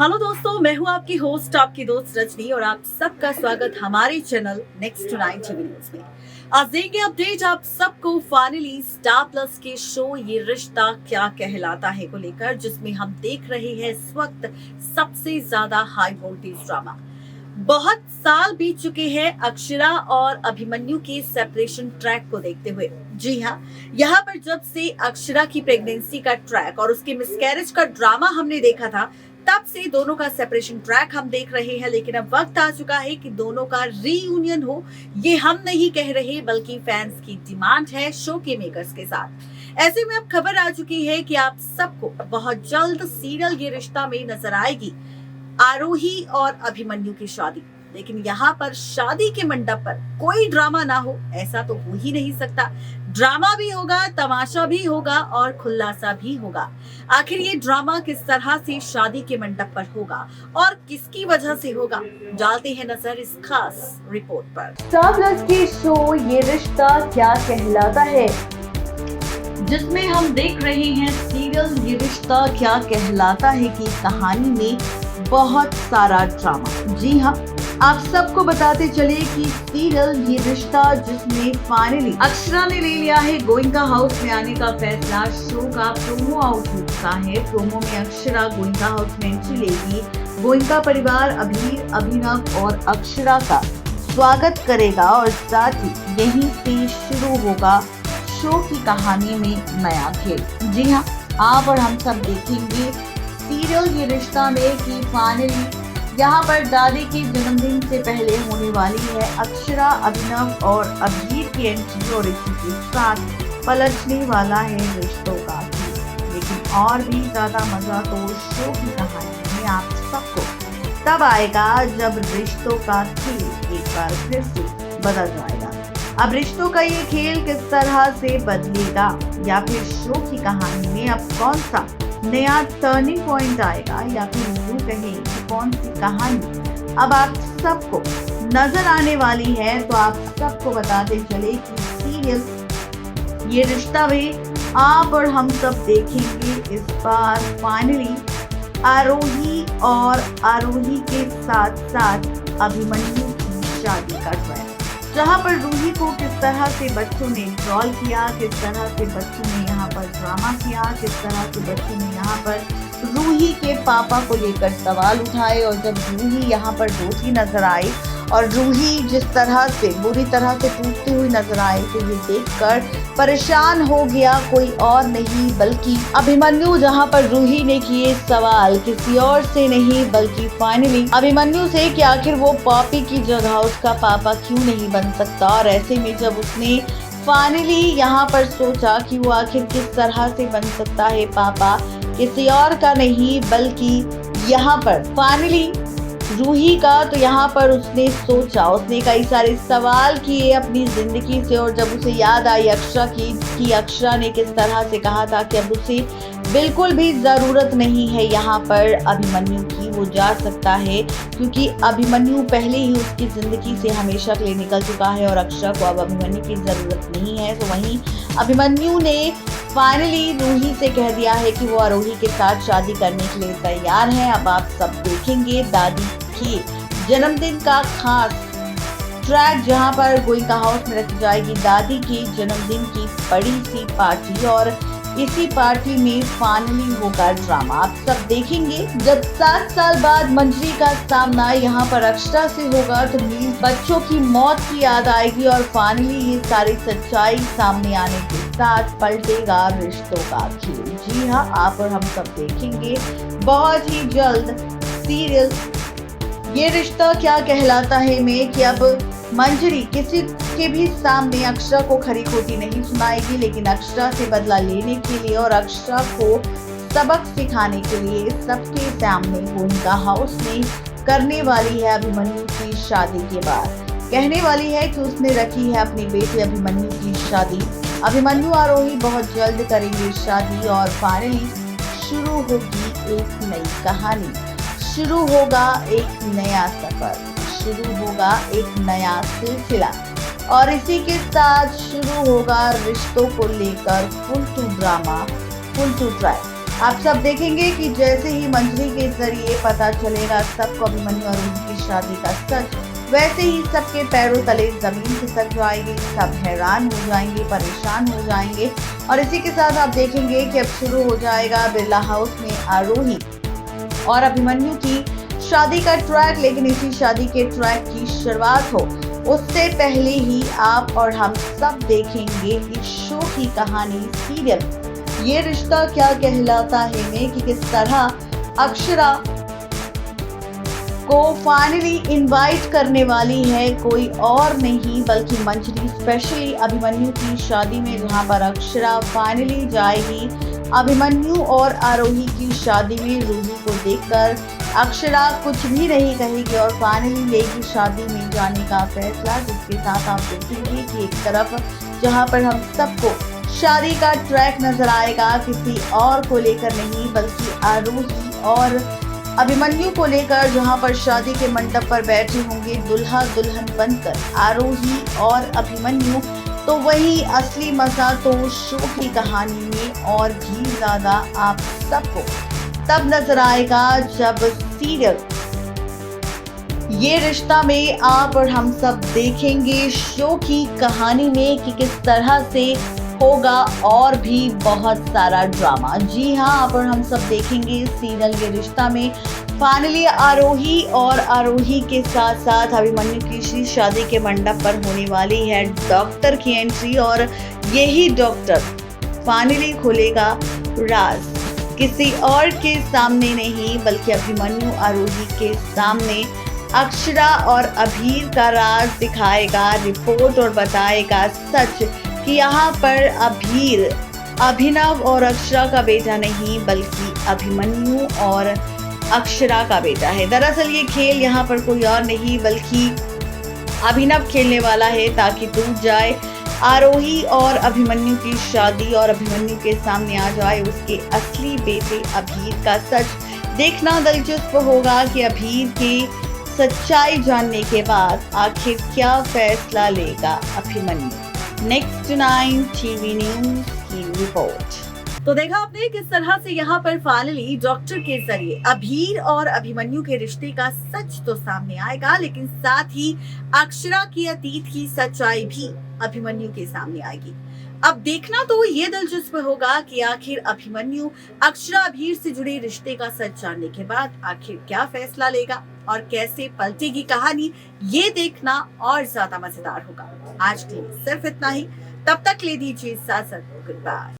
Hello दोस्तों, मैं हूं आपकी होस्ट, आपकी दोस्त रजनी और आप सबका स्वागत हमारे channel next to 9 TV news में। आज देंगे अपडेट आप सबको फाइनली स्टार प्लस के शो ये रिश्ता क्या कहलाता है को लेकर, जिसमें हम देख रहे हैं इस वक्त सबसे ज्यादा हाई वोल्टेज ड्रामा। बहुत साल बीत चुके हैं अक्षरा और अभिमन्यु के सेपरेशन ट्रैक को देखते हुए। जी हाँ, यहाँ पर जब से अक्षरा की प्रेगनेंसी का ट्रैक और उसके मिसकैरेज का ड्रामा हमने देखा था, तब से दोनों का सेपरेशन ट्रैक हम देख रहे हैं। लेकिन अब वक्त आ चुका है कि दोनों का रीयूनियन हो। ये हम नहीं कह रहे, बल्कि फैंस की डिमांड है शो के मेकर्स के साथ। ऐसे में अब खबर आ चुकी है कि आप सबको बहुत जल्द सीरियल ये रिश्ता में नजर आएगी आरोही और अभिमन्यु की शादी। लेकिन यहाँ पर शादी के मंडप पर कोई ड्रामा ना हो, ऐसा तो हो ही नहीं सकता। ड्रामा भी होगा, तमाशा भी होगा और खुलासा भी होगा। आखिर ये ड्रामा किस तरह से शादी के मंडप पर होगा और किसकी वजह से होगा, डालते हैं नजर इस खास रिपोर्ट पर। स्टार प्लस के शो ये रिश्ता क्या कहलाता है, जिसमें हम देख रहे हैं सीरियल ये रिश्ता क्या कहलाता है की कहानी में बहुत सारा ड्रामा। जी हाँ, आप सबको बताते चले कि सीरियल ये रिश्ता जिसमें फाइनली अक्षरा ने ले लिया है गोइंका हाउस में आने का फैसला। शो का प्रोमो आउट हो चुका है। प्रोमो में अक्षरा गोइंका हाउस में एंट्री लेगी। गोइंका परिवार अभीर, अभिनव और अक्षरा का स्वागत करेगा और साथ ही यहीं से शुरू होगा शो की कहानी में नया खेल। जी हाँ, आप और हम सब देखेंगे सीरियल ये रिश्ता में कि फाइनली यहाँ पर दादी के जन्मदिन से पहले होने वाली है अक्षरा, अभिनव और अभीर की एंट्री और इसी के साथ पलटने वाला है रिश्तों का खेल। लेकिन और भी ज्यादा मजा तो शो की कहानी में आप सबको तब आएगा जब रिश्तों का खेल एक बार फिर से बदल जाएगा। अब रिश्तों का ये खेल किस तरह से बदलेगा या फिर शो की कहानी में अब कौन सा नया टर्निंग पॉइंट आएगा या फिर यूं कहें कि कौन सी कहानी अब आप सबको नजर आने वाली है, तो आप सबको बताते चले कि सीरियल ये रिश्ता में आप और हम सब देखेंगे इस बार फाइनली आरोही और आरोही के साथ साथ अभिमन्यु की शादी का ट्रैक, जहाँ पर रूही को किस तरह से बच्चों ने ट्रॉल किया, किस तरह से बच्चों ने यहाँ पर ड्रामा किया, किस तरह से बच्चों ने यहाँ पर रूही के पापा को लेकर सवाल उठाए। और जब रूही यहाँ पर रोती नजर आई और रूही जिस तरह से बुरी तरह से टूटती हुई नजर आई, तो ये देखकर परेशान हो गया कोई और नहीं बल्कि अभिमन्यु, जहाँ पर रूही ने किए सवाल किसी और से नहीं बल्कि फाइनली अभिमन्यु से कि आखिर वो पॉपी की जगह उसका पापा क्यों नहीं बन सकता। और ऐसे में जब उसने फाइनली यहाँ पर सोचा कि वो आखिर किस तरह से बन सकता है पापा किसी और का नहीं बल्कि यहाँ पर फाइनली रूही का, तो यहाँ पर उसने सोचा, उसने कई सारे सवाल किए अपनी जिंदगी से। और जब उसे याद आई अक्षरा की कि अक्षरा ने किस तरह से कहा था कि अब उसे बिल्कुल भी जरूरत नहीं है यहाँ पर अभिमन्यु की, वो जा सकता है क्योंकि अभिमन्यु पहले ही उसकी जिंदगी से हमेशा के लिए निकल चुका है और अक्षरा को अब अभिमन्यु की जरूरत नहीं है। तो वहीं अभिमन्यु ने फाइनली रूही से कह दिया है कि वो आरोही के साथ शादी करने के लिए तैयार है। अब आप सब देखेंगे दादी के जन्मदिन का खास ट्रैक, जहां पर गोइंका हाउस में रखी जाएगी दादी के जन्मदिन की बड़ी सी पार्टी और इसी पार्टी में फाइनली होगा ड्रामा। आप सब देखेंगे जब 7 साल बाद मंजरी का सामना यहाँ पर अक्षरा से होगा तो बच्चों की मौत की याद आएगी और फाइनली ये सारी सच्चाई सामने आने के साथ पलटेगा रिश्तों का खेल। जी हाँ, आप और हम सब देखेंगे बहुत ही जल्द सीरियल ये रिश्ता क्या कहलाता है में कि अब मंजरी किसी के भी सामने अक्षरा को खरी खोटी नहीं सुनाएगी, लेकिन अक्षरा से बदला लेने के लिए और अक्षरा को सबक सिखाने के लिए सबके सामने गोइंका हाउस में करने वाली है अभिमन्यु की शादी के बाद। कहने वाली है कि उसने रखी है अपनी बेटी अभिमन्यु की शादी। अभिमन्यु आरोही बहुत जल्द करेंगे शादी और फाइनली शुरू होगी एक नई कहानी, शुरू होगा एक नया सफर, शुरू होगा एक नया सिलसिला और इसी के साथ शुरू होगा रिश्तों को लेकर full to drama, full to track. आप सब देखेंगे कि जैसे ही मंजरी के जरिए पता चलेगा सबको अभिमन्यु और उनकी शादी का सच, वैसे ही सबके पैरों तले जमीन खिसक जाएगी। सब हैरान हो जाएंगे, परेशान हो जाएंगे। और इसी के साथ आप देखेंगे कि अब शुरू हो जाएगा बिरला हाउस में आरोही और अभिमन्यु की शादी का ट्रैक। लेकिन इसी शादी के ट्रैक की शुरुआत हो उससे पहले ही आप और हम सब देखेंगे इस शो की कहानी सीरियल ये रिश्ता क्या कहलाता है में कि किस तरह अक्षरा को फाइनली इनवाइट करने वाली है कोई और नहीं बल्कि मंजरी, स्पेशली अभिमन्यु की शादी में, जहां पर अक्षरा फाइनली जाएगी अभिमन्यु और आरोही की शादी में। रूही को देखकर अक्षरा कुछ भी नहीं कहेगी और फाइनली लेगी शादी में जाने का फैसला। जिसके साथ आप देखेंगे कि एक तरफ जहां पर हम सबको शादी का ट्रैक नजर आएगा किसी और को लेकर नहीं बल्कि आरोही और अभिमन्यु को लेकर, जहां पर शादी के मंडप पर बैठे होंगे दुल्हा दुल्हन बनकर आरोही और अभिमन्यु। तो वही असली मजा तो शो की कहानी में और भी ज्यादा आप सबको तब नजर आएगा जब सीरियल ये रिश्ता में आप और हम सब देखेंगे शो की कहानी में कि किस तरह से होगा और भी बहुत सारा ड्रामा। जी हाँ, आप और हम सब देखेंगे सीरियल ये रिश्ता में फाइनली आरोही और आरोही के साथ साथ अभिमन्यु की शादी के मंडप पर होने वाली है डॉक्टर की एंट्री और यही डॉक्टर फाइनली खोलेगा राज किसी और के सामने नहीं बल्कि अभिमन्यु आरोही के सामने। अक्षरा और अभीर का राज दिखाएगा रिपोर्ट और बताएगा सच कि यहाँ पर अभीर अभिनव और अक्षरा का बेटा नहीं बल्कि अभिमन्यु और अक्षरा का बेटा है। दरअसल ये खेल यहाँ पर कोई और नहीं बल्कि अभिनव खेलने वाला है ताकि टूट जाए आरोही और अभिमन्यु की शादी और अभिमन्यु के सामने आ जाए उसके असली बेटे अभीर का सच। देखना दिलचस्प होगा कि अभीर की सच्चाई जानने के बाद आखिर क्या फैसला लेगा अभिमन्यु। नेक्स्ट 9 टीवी न्यूज़ की रिपोर्ट। तो देखा आपने किस तरह से यहाँ पर फाइनली डॉक्टर के जरिए अभीर और अभिमन्यु के रिश्ते का सच तो सामने आएगा, लेकिन साथ ही अक्षरा की अतीत की सच्चाई भी अभिमन्यु के सामने आएगी। अब देखना तो ये दिलचस्प होगा कि आखिर अभिमन्यु अक्षरा अभीर से जुड़े रिश्ते का सच जानने के बाद आखिर क्या फैसला लेगा और कैसे पलटेगी कहानी, ये देखना और ज्यादा मजेदार होगा। आज के लिए सिर्फ इतना ही, तब तक ले दीजिए इजाजत, गुड बाय।